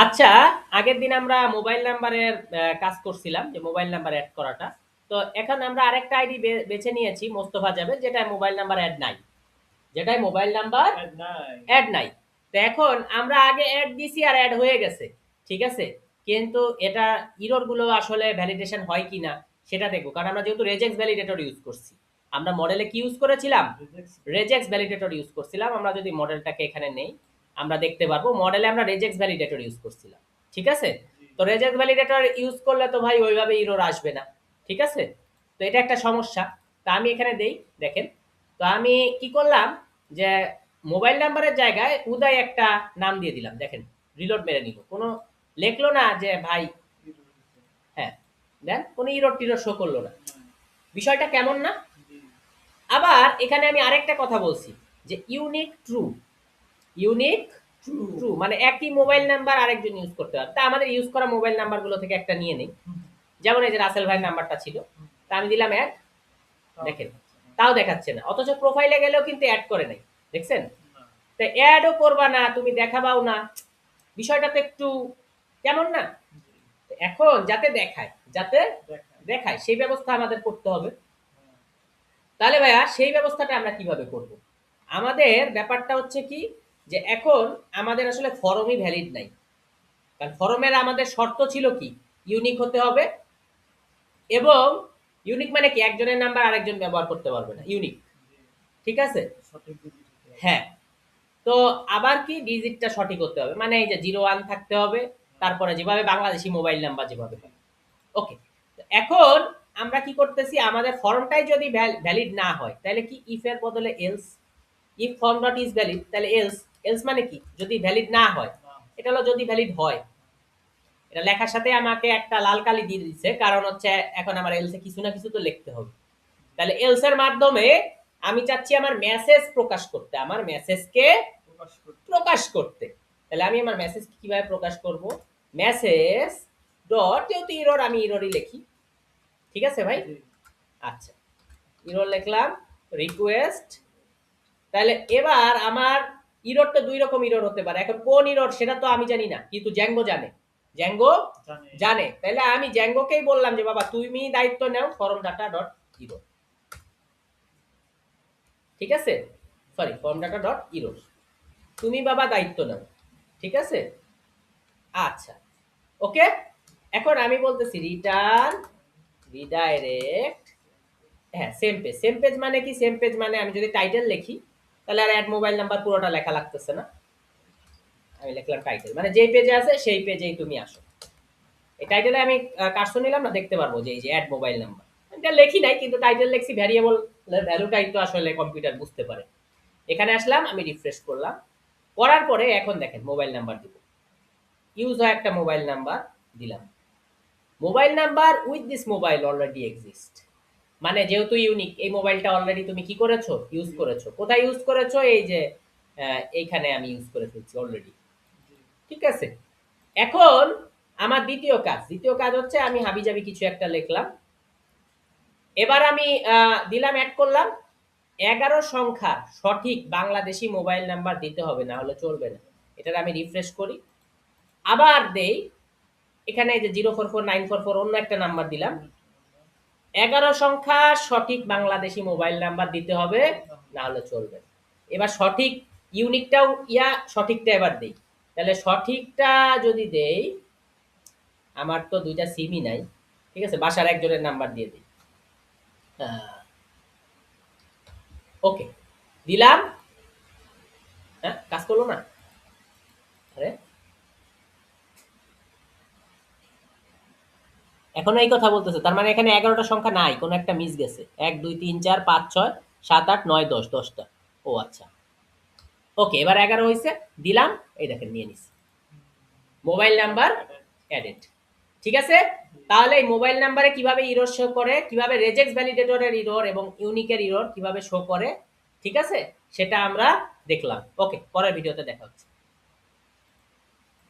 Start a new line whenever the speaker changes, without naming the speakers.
আচ্ছা, আগের দিন আমরা মোবাইল নাম্বারের কাজ করছিলাম যে মোবাইল নাম্বার অ্যাড করাটা। তো এখন আমরা আরেকটা আইডি বেছে নিয়েছি মোস্তফা জাবেদ যেটায় মোবাইল নাম্বার অ্যাড নাই। যেটায় মোবাইল নাম্বার অ্যাড নাই। তো এখন আমরা আগে অ্যাড দিছি আর অ্যাড হয়ে গেছে। ঠিক আছে? কিন্তু এটা এরর গুলো আসলে ভ্যালিডেশন হয় কিনা সেটা দেখব। কারণ আমরা যেহেতু রেজেক্স ভ্যালিডেটর ইউজ করছি। আমরা মডেলে কি ইউজ করেছিলাম? রেজেক্স ভ্যালিডেটর ইউজ করছিলাম। আমরা যদি মডেলটাকে এখানে নেই, আমরা দেখতে পারবো মডেলে আমরা রেজেক্স ভ্যালিডেটর ইউজ করছিলাম। ঠিক আছে? তো রেজেক্স ভ্যালিডেটর ইউজ করলে তো ভাই ওইভাবে এরর আসবে না। ঠিক আছে? তো এটা একটা সমস্যা। তা আমি এখানে দেই, দেখেন। তো আমি কি করলাম যে মোবাইল নাম্বারের জায়গায় উদয় একটা নাম দিয়ে দিলাম, দেখেন রিলোড মেরে নিল, কোনো লেখলো না যে ভাই, হ্যাঁ দেন কোনো ইরোড টিরোড শো করলো না। বিষয়টা কেমন না? আবার এখানে আমি আরেকটা কথা বলছি যে ইউনিক ট্রু, ইউনিক ট্রু মানে একই মোবাইল নাম্বার আরেকজন ইউজ করতে পারে। তা আমাদের ইউজ করা মোবাইল নাম্বারগুলো থেকে একটা নিয়ে নেই, যেমন এই যে রাসেল ভাইয়ের নাম্বারটা ছিল, তা আমি দিলাম অ্যাড, দেখেন তাও দেখাচ্ছে না, অথচ প্রোফাইলে গেলেও কিন্তু অ্যাড করে নাই, দেখছেন? তো অ্যাডও করবা না, তুমি দেখাবাও না, বিষয়টা তো একটু কেমন না? এখন যাতে দেখায়, যাতে দেখায় সেই ব্যবস্থা আমাদের করতে হবে। তাহলে ভাইয়া সেই ব্যবস্থাটা আমরা কিভাবে করব? আমাদের ব্যাপারটা হচ্ছে কি যে এখন আমাদের আসলে ফরমই ভ্যালিড নাই। কারণ ফরমের আমাদের শর্ত ছিল কি, ইউনিক হতে হবে, এবং ইউনিক মানে কি একজনের নাম্বার আরেকজন ব্যবহার করতে পারবে না, ইউনিক। ঠিক আছে? হ্যাঁ। তো আবার কি ডিজিটটা সঠিক হতে হবে, মানে এই যে 01 থাকতে হবে, তারপরে যেভাবে বাংলাদেশি মোবাইল নাম্বার যেভাবে হয়। ওকে, এখন আমরা কি করতেছি, আমাদের ফর্মটাই যদি ভ্যালিড না হয় তাহলে কি ইফ এর বদলে else, if form dot is valid তাহলে এলস, এলস মানে কি যদি ভ্যালিড না হয়, এটা হলো যদি ভ্যালিড হয়। এটা লেখার সাথে আমাকে একটা লাল কালি দিয়ে দিচ্ছে, কারণ হচ্ছে এখন আমার এলসে কিছু না কিছু তো লিখতে হবে। তাহলে এলস এর মাধ্যমে আমি চাচ্ছি আমার মেসেজ প্রকাশ করতে, আমার মেসেজকে প্রকাশ করতে। তাহলে আমি আমার মেসেজ কিভাবে প্রকাশ করব? মেসেজ ডট, যেহেতু ইরর আমি ইররই লিখি, ঠিক আছে ভাই? আচ্ছা, ইরর লিখলাম, রিকোয়েস্ট। তাহলে এবার আমার ইরর তো দুই রকম ইরর হতে পারে, এখন কোন ইরর সেটা তো আমি জানি না, কিন্তু জ্যাঙ্গো জানে, জ্যাঙ্গো জানে। তাহলে আমি জ্যাঙ্গোকেই বললাম যে বাবা তুমি দায়িত্ব নাও ফর্ম ডাটা ডট ইরর, ঠিক আছে? Sorry, form data dot error, তুমি বাবা দায়িত্ব নাও, ঠিক আছে? আচ্ছা, ওকে। এখন আমি বলতেছি রিটার্ন রিডাইরেক্ট, হ্যাঁ সেম পেজ। সেম পেজ মানে কি? সেম পেজ মানে আমি যদি টাইটেল লিখি তাহলে আর অ্যাড মোবাইল নাম্বার পুরোটা লেখা লাগতেছে না, আমি লিখলাম টাইটেল, মানে যেই পেজে আছে সেই পেজেই তুমি আসো। এই টাইটেলে আমি কার্সর নিলাম না, দেখতে পারবো যে এই যে অ্যাড মোবাইল নাম্বার, এটা লেখি নাই কিন্তু টাইটেল লিখছি, ভ্যারিয়েবল ভ্যালুটাই তো আসলে কম্পিউটার বুঝতে পারে। এখানে আসলাম, আমি রিফ্রেশ করলাম, করার পরে এখন দেখেন মোবাইল নাম্বার দিব, ইউজ হয় একটা মোবাইল নাম্বার দিলাম, mobile number with this mobile already exist, মানে যেহেতু ইউনিক এই মোবাইলটা অলরেডি তুমি কি করেছো, ইউজ করেছো। কোথায় ইউজ করেছো? এই যে এইখানে আমি ইউজ করে ফেলছি অলরেডি, ঠিক আছে? এখন আমার দ্বিতীয় কাজ, দ্বিতীয় কাজ হচ্ছে আমি হাবিজাবি কিছু একটা লিখলাম, এবার আমি দিলাম, অ্যাড করলাম, 11 সংখ্যার সঠিক বাংলাদেশি মোবাইল নাম্বার দিতে হবে, না হলে চলবে না। এটার আমি রিফ্রেশ করি, আবার দেই, এখানে যে 044944 অন্য একটা নাম্বার দিলাম, 11 সংখ্যা সঠিক বাংলাদেশি মোবাইল নাম্বার দিতে হবে, না হলে চলবে। এবার সঠিক ইউনিকটাও সঠিকটা এবার দেই, তাহলে সঠিকটা যদি দেই, আমার তো দুইটা সিমই নাই, ঠিক আছে, বাসার একজনের নাম্বার দিয়ে দিই, ওকে দিলাম। হ্যাঁ, কাজ করলো না, আরে এখনো এই কথা বলতেছে, তার মানে এখানে 11টা সংখ্যা নাই, কোনো একটা মিস গেছে, 1 2 3 4 5 6 7 8 9 10, 10টা। ও আচ্ছা, ওকে এবার 11 হয়েছে, দিলাম, এই দেখেন নিয়ে নিস, মোবাইল নাম্বার অ্যাডেড, ঠিক আছে? তাহলে এই মোবাইল নাম্বারে কিভাবে ইরর শো করে, কিভাবে রেজেক্ট ভ্যালিডেটরের ইরর এবং ইউনিকের ইরর কিভাবে শো করে, ঠিক আছে, সেটা আমরা দেখলাম। ওকে, পরের ভিডিওতে দেখা হচ্ছে।